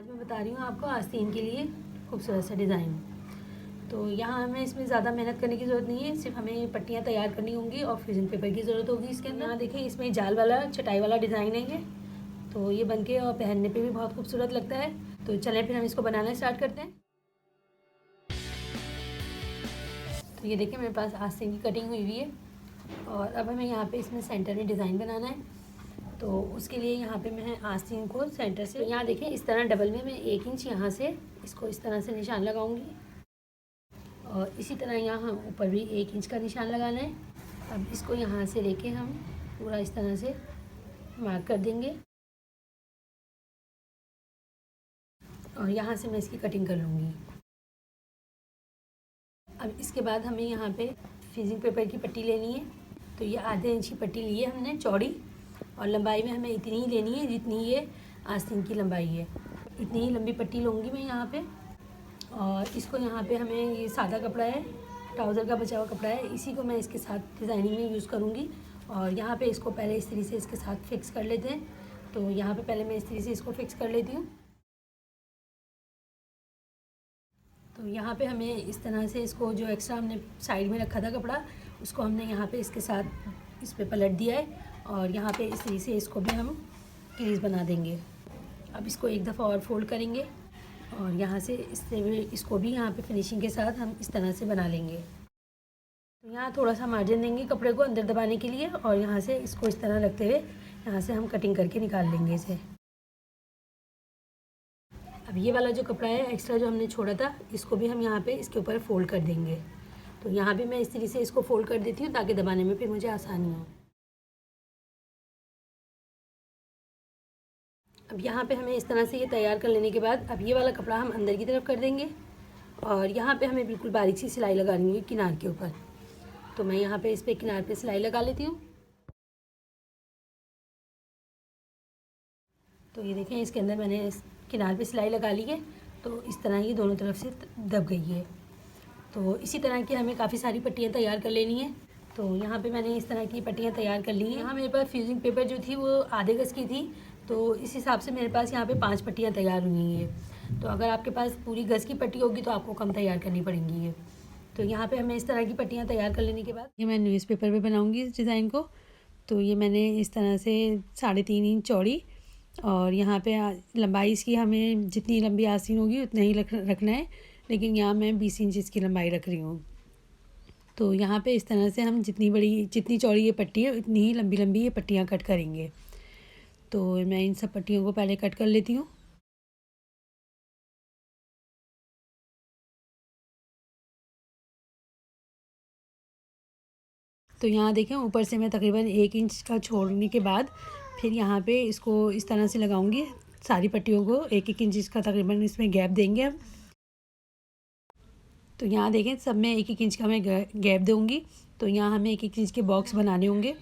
आज मैं बता रही हूँ आपको आस्तीन के लिए खूबसूरत सा डिज़ाइन। तो यहाँ हमें इसमें ज़्यादा मेहनत करने की ज़रूरत नहीं है, सिर्फ हमें पट्टियाँ तैयार करनी होंगी और फ्यूज़न पेपर की ज़रूरत होगी इसके अंदर। यहाँ देखिए इसमें जाल वाला चटाई वाला डिज़ाइन है ये, तो ये बनके और पहनने पे भी बहुत खूबसूरत लगता है। तो चलें फिर हम इसको बनाना स्टार्ट करते हैं। तो ये देखिए मेरे पास आस्तीन की कटिंग हुई है और अब हमें यहाँ पे इसमें सेंटर में डिज़ाइन बनाना है। तो उसके लिए यहाँ पे मैं आस्तीन को सेंटर से, यहाँ देखें इस तरह डबल में मैं 1 इंच यहाँ से इसको इस तरह से निशान लगाऊंगी और इसी तरह यहाँ ऊपर भी 1 इंच का निशान लगाना है। अब इसको यहाँ से लेके हम पूरा इस तरह से मार्क कर देंगे और यहाँ से मैं इसकी कटिंग कर लूँगी। अब इसके बाद हमें यहाँ पे फ्यूजिंग पेपर की पट्टी लेनी है। तो ये आधे इंच की पट्टी ली है हमने चौड़ी और लंबाई में हमें इतनी ही लेनी है जितनी ये आस्तीन की लंबाई है। इतनी ही लंबी पट्टी लूँगी मैं यहाँ पे और इसको यहाँ पे हमें, ये सादा कपड़ा है, ट्राउज़र का बचा हुआ कपड़ा है, इसी को मैं इसके साथ डिज़ाइनिंग में यूज़ करूँगी। और यहाँ पे इसको पहले इस तरीके से इसके साथ फिक्स कर लेते हैं। तो यहाँ पे पहले मैं इस तरीके से इसको फिक्स कर लेती हूँ। तो यहाँ पे हमें इस तरह से इसको, जो एक्स्ट्रा हमने साइड में रखा था कपड़ा, उसको हमने यहाँ पे इसके साथ इस पे पलट दिया है और यहाँ पे इस तरीके से इसको भी हम क्रीज बना देंगे। अब इसको एक दफ़ा और फोल्ड करेंगे और यहाँ से इसको भी यहाँ पे फिनिशिंग के साथ हम इस तरह से बना लेंगे। तो यहाँ थोड़ा सा मार्जिन देंगे कपड़े को अंदर दबाने के लिए और यहाँ से इसको इस तरह रखते हुए यहाँ से हम कटिंग करके निकाल लेंगे इसे। अब ये वाला जो कपड़ा है एक्स्ट्रा जो हमने छोड़ा था, इसको भी हम यहाँ पे इसके ऊपर फोल्ड कर देंगे। तो यहाँ भी मैं इस तरीके से इसको फोल्ड कर देती हूँ ताकि दबाने में फिर मुझे आसानी हो। अब यहाँ पे हमें इस तरह से ये तैयार कर लेने के बाद अब ये वाला कपड़ा हम अंदर की तरफ कर देंगे और यहाँ पे हमें बिल्कुल बारीक सी सिलाई लगानी है किनार के ऊपर। तो मैं यहाँ पे इस पे किनार पे सिलाई लगा लेती हूँ। तो ये देखें इसके अंदर मैंने इस किनार पे सिलाई लगा ली है। तो इस तरह ये दोनों तरफ से दब गई है। तो इसी तरह की हमें काफ़ी सारी पट्टियाँ तैयार कर लेनी है। तो यहाँ पे मैंने इस तरह की पट्टियाँ तैयार कर ली हैं। यहाँ मेरे पास फ्यूजिंग पेपर जो थी वो आधे गज़ की थी, तो इस हिसाब से मेरे पास यहाँ पे 5 पट्टियाँ तैयार हुई हैं। तो अगर आपके पास पूरी गज़ की पट्टी होगी तो आपको कम तैयार करनी पड़ेंगी ये। तो यहाँ पे हमें इस तरह की पट्टियाँ तैयार कर लेने के बाद ये मैं न्यूज़पेपर पे बनाऊँगी इस डिज़ाइन को। तो ये मैंने इस तरह से 3.5 इंच चौड़ी और यहाँ पे लंबाई इसकी हमें जितनी लंबी आस्तीन होगी उतना ही रखना है, लेकिन यहाँ मैं 20 इंच इसकी लंबाई रख रही हूँ। तो यहाँ पे इस तरह से हम जितनी चौड़ी ये पट्टी है उतनी ही लंबी लंबी ये पट्टियाँ कट करेंगे। तो मैं इन सब पट्टियों को पहले कट कर लेती हूँ। तो यहाँ देखें ऊपर से मैं तकरीबन 1 इंच का छोड़ने के बाद फिर यहाँ पे इसको इस तरह से लगाऊंगी। सारी पट्टियों को 1-1 इंच का तकरीबन इसमें गैप देंगे हम। तो यहाँ देखें सब में 1-1 इंच का मैं गैप दूँगी। तो यहाँ हमें 1-1 इंच के बॉक्स बनाने होंगे।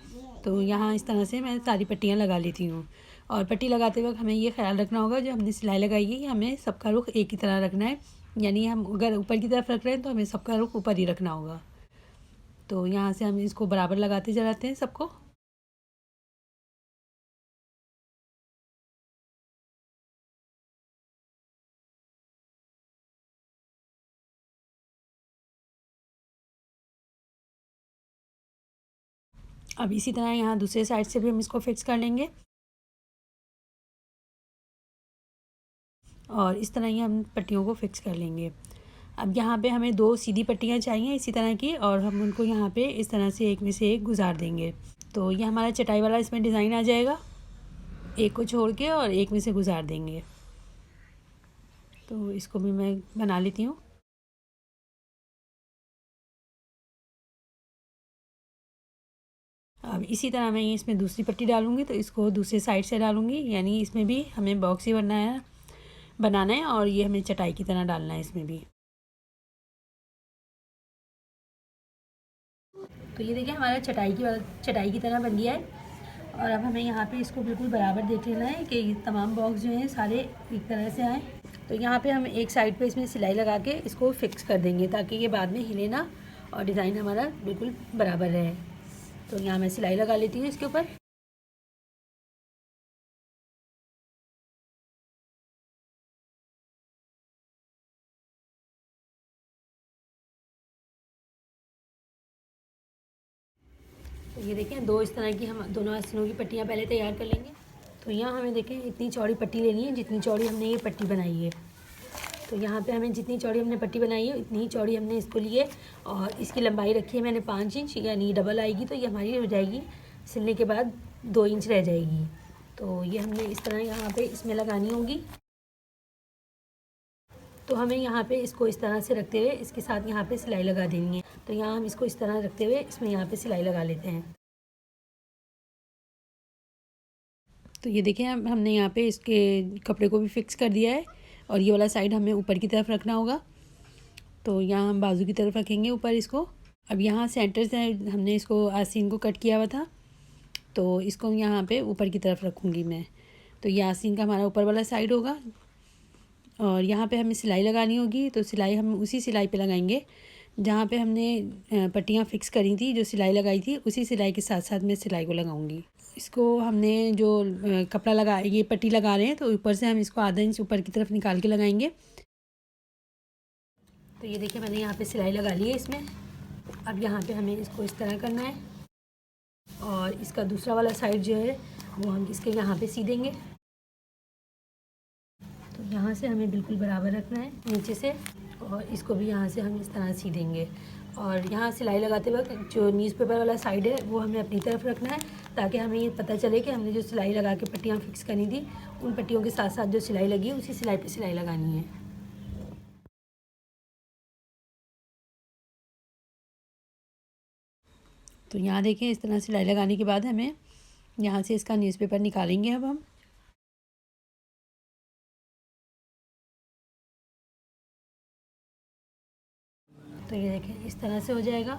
तो यहाँ इस तरह से मैं सारी पट्टियाँ लगा लेती हूँ और पट्टी लगाते वक्त हमें ये ख्याल रखना होगा जो हमने सिलाई लगाई है हमें सबका रुख एक ही तरह रखना है। यानी हम अगर ऊपर की तरफ रख रहे हैं तो हमें सबका रुख ऊपर ही रखना होगा। तो यहाँ से हम इसको बराबर लगाते जाते हैं सबको। अब इसी तरह यहाँ दूसरे साइड से भी हम इसको फिक्स कर लेंगे और इस तरह ही हम पट्टियों को फिक्स कर लेंगे। अब यहाँ पे हमें 2 सीधी पट्टियाँ चाहिए इसी तरह की और हम उनको यहाँ पे इस तरह से एक में से एक गुजार देंगे। तो ये हमारा चटाई वाला इसमें डिज़ाइन आ जाएगा, एक को छोड़ के और एक में से गुजार देंगे। तो इसको भी मैं बना लेती हूँ। अब इसी तरह मैं इसमें दूसरी पट्टी डालूँगी तो इसको दूसरे साइड से डालूँगी, यानी इसमें भी हमें बॉक्स ही बनाना है और ये हमें चटाई की तरह डालना है इसमें भी। तो ये देखिए हमारा चटाई की तरह बन गया है और अब हमें यहाँ पे इसको बिल्कुल बराबर देख लेना है कि तमाम बॉक्स जो हैं सारे एक तरह से आएँ। तो यहाँ पे हम एक साइड पे इसमें सिलाई लगा के इसको फिक्स कर देंगे ताकि ये बाद में हिले ना और डिज़ाइन हमारा बिल्कुल बराबर रहे। तो यहाँ मैं सिलाई लगा लेती हूँ इसके ऊपर। तो ये देखें, दो इस तरह की हम दोनों आस्तीनों की पट्टियाँ पहले तैयार कर लेंगे। तो यहाँ हमें देखें इतनी चौड़ी पट्टी लेनी है जितनी चौड़ी हमने ये पट्टी बनाई है। तो यहाँ पे हमें जितनी चौड़ी हमने पट्टी बनाई है इतनी ही चौड़ी हमने इसको लिए और इसकी लंबाई रखी है मैंने 5 इंच, यानी डबल आएगी तो ये हमारी हो जाएगी सिलने के बाद 2 इंच रह जाएगी। तो ये हमने इस तरह यहाँ पे इसमें लगानी होगी। तो हमें यहाँ पे इसको इस तरह से रखते हुए इसके साथ यहाँ पे सिलाई लगा देनी है। तो यहाँ हम इसको इस तरह रखते हुए इसमें यहाँ पे सिलाई लगा लेते हैं। तो ये देखें हमने यहाँ पे इसके कपड़े को भी फिक्स कर दिया है और ये वाला साइड हमें ऊपर की तरफ रखना होगा। तो यहाँ हम बाजू की तरफ रखेंगे ऊपर इसको। अब यहाँ सेंटर से हमने इसको आस्तीन को कट किया हुआ था, तो इसको यहाँ पे ऊपर की तरफ रखूँगी मैं। तो ये आस्तीन का हमारा ऊपर वाला साइड होगा और यहाँ पे हमें सिलाई लगानी होगी। तो सिलाई हम उसी सिलाई पे लगाएंगे जहाँ पे हमने पट्टियाँ फिक्स करी थी, जो सिलाई लगाई थी उसी सिलाई के साथ साथ मैं सिलाई को लगाऊंगी। इसको हमने जो कपड़ा लगा ये पट्टी लगा रहे हैं तो ऊपर से हम इसको आधा इंच ऊपर की तरफ निकाल के लगाएंगे। तो ये देखिए मैंने यहाँ पे सिलाई लगा ली है इसमें। अब यहाँ पे हमें इसको इस तरह करना है और इसका दूसरा वाला साइड जो है वो हम इसके यहाँ पे सी देंगे। तो यहाँ से हमें बिल्कुल बराबर रखना है नीचे से और इसको भी यहाँ से हम इस तरह सी देंगे। और यहाँ सिलाई लगाते वक्त जो न्यूज़पेपर वाला साइड है वो हमें अपनी तरफ रखना है ताकि हमें ये पता चले कि हमने जो सिलाई लगा के पट्टियाँ फिक्स करनी थी उन पट्टियों के साथ साथ जो सिलाई लगी है उसी सिलाई पे सिलाई लगानी है। तो यहाँ देखें इस तरह सिलाई लगाने के बाद हमें यहाँ से इसका न्यूज़पेपर निकालेंगे अब हम। तो ये देखें इस तरह से हो जाएगा।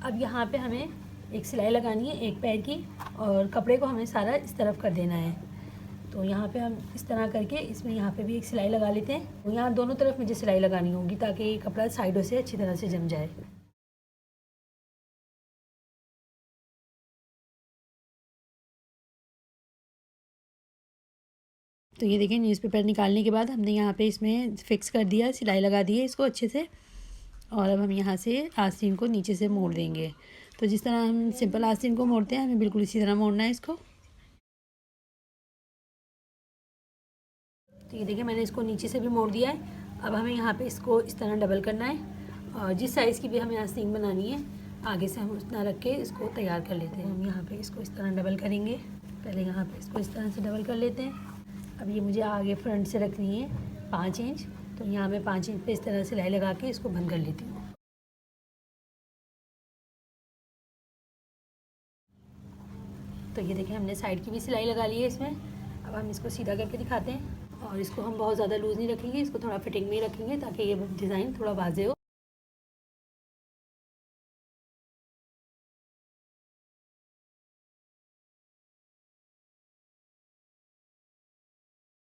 अब यहाँ पे हमें एक सिलाई लगानी है एक पैर की और कपड़े को हमें सारा इस तरफ कर देना है। तो यहाँ पे हम इस तरह करके इसमें यहाँ पे भी एक सिलाई लगा लेते हैं। तो यहाँ दोनों तरफ मुझे सिलाई लगानी होगी ताकि ये कपड़ा साइडों से अच्छी तरह से जम जाए। तो ये देखिए न्यूज़पेपर निकालने के बाद हमने यहाँ पे इसमें फिक्स कर दिया, सिलाई लगा दी है इसको अच्छे से। और अब हम यहाँ से आस्तीन को नीचे से मोड़ देंगे। तो जिस तरह हम सिंपल आस्तीन को मोड़ते हैं हमें बिल्कुल इसी तरह मोड़ना है इसको। तो ये देखिए मैंने इसको नीचे से भी मोड़ दिया है। अब हमें यहाँ पे इसको इस तरह डबल करना है और जिस साइज़ की भी हमें आस्तीन बनानी है आगे से हम उतना रख के इसको तैयार कर लेते हैं। हम यहाँ पे इसको इस तरह डबल करेंगे। पहले यहाँ पे इसको इस तरह से डबल कर लेते हैं। अब ये मुझे आगे फ्रंट से रखनी है 5 इंच। तो यहाँ मैं 5 इंच पे इस तरह सिलाई लगा के इसको बंद कर लेती हूँ। तो ये देखिए हमने साइड की भी सिलाई लगा ली है इसमें। अब हम इसको सीधा करके दिखाते हैं और इसको हम बहुत ज़्यादा लूज़ नहीं रखेंगे, इसको थोड़ा फिटिंग में ही रखेंगे ताकि ये डिज़ाइन थोड़ा वाज़ेह हो।